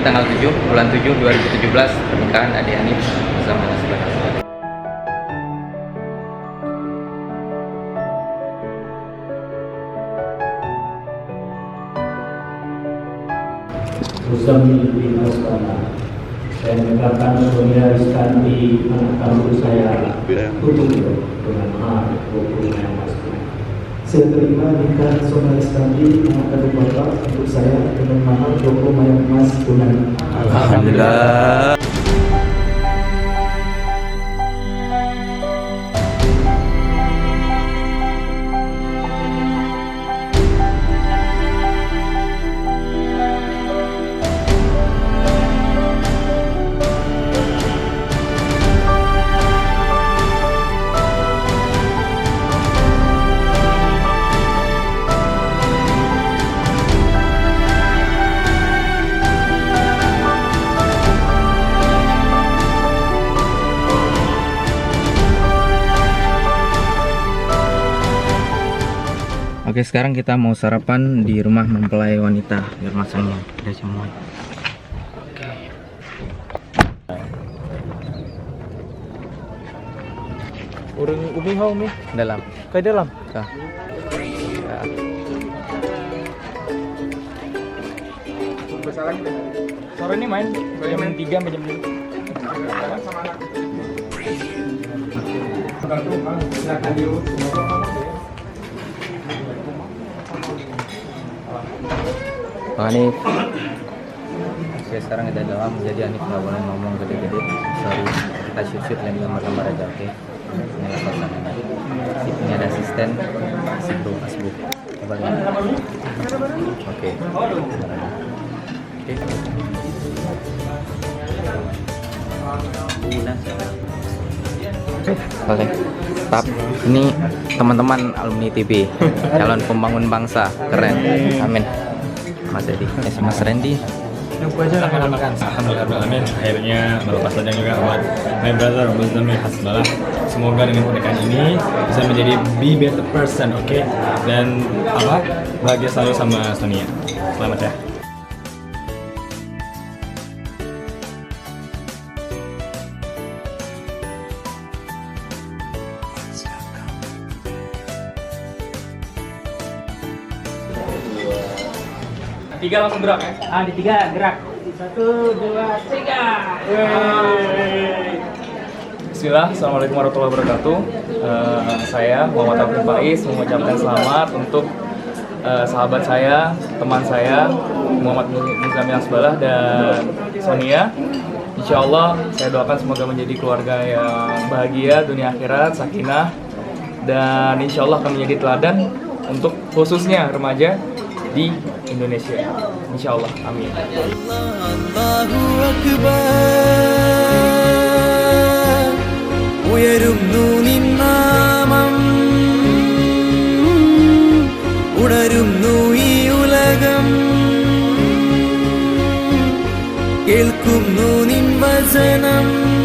tanggal 7 bulan 7 2017 pernikahan Ade Hanif bersama Nasbah. Muslim bin Asbana. Saya menyatakan Sonia Rizkanti anak kandung saya tutup dengan mahar 20 yang mas. Saya terima nikah Sonia Rizkanti anak kandung bapak untuk saya dengan mahar 20 yang emas tunai. Alhamdulillah. Oke, sekarang kita mau sarapan di rumah mempelai wanita biar masangnya udah semua. Oke. Urang umi hau mi Dalam. ke dalam. Kah. Ya. Sore ini main jam 3 sampai jam 5. Oh, Hanif. Oke, sekarang kita dalam, jadi Hanif nggak boleh ngomong gede-gede. Sorry, kita shoot lain gambar-gambar aja, oke? Ini suasananya. Ini ada asisten, si bro, asbu. Coba lihat. Oke. Oke. Oke. Tap. Ini teman-teman alumni TV, calon pembangun bangsa, keren. Amin. Mas Edi, Mas Randy. Alhamdulillah, akhirnya melepas lajang juga buat my brother Muzammil Hasbalah. Semoga dengan pernikahan ini bisa menjadi be better person, oke? Dan bahagia selalu sama Sonia. Selamat ya. Tiga langsung gerak ya? Di 3 gerak. 1, 2, 3. Bismillah, Assalamualaikum warahmatullahi wabarakatuh. Saya Muhammad Abdul Faiz mengucapkan selamat untuk sahabat saya, teman saya Muhammad Muzammil Hasbalah dan Sonia. Insya Allah saya doakan semoga menjadi keluarga yang bahagia dunia akhirat, sakinah, dan insya Allah akan menjadi teladan untuk khususnya remaja di Indonesia. Insya Allah, amin. Allahu Akbar, uyarum nunin namam, unarum nui ulagam, kelkum nunin vajanam.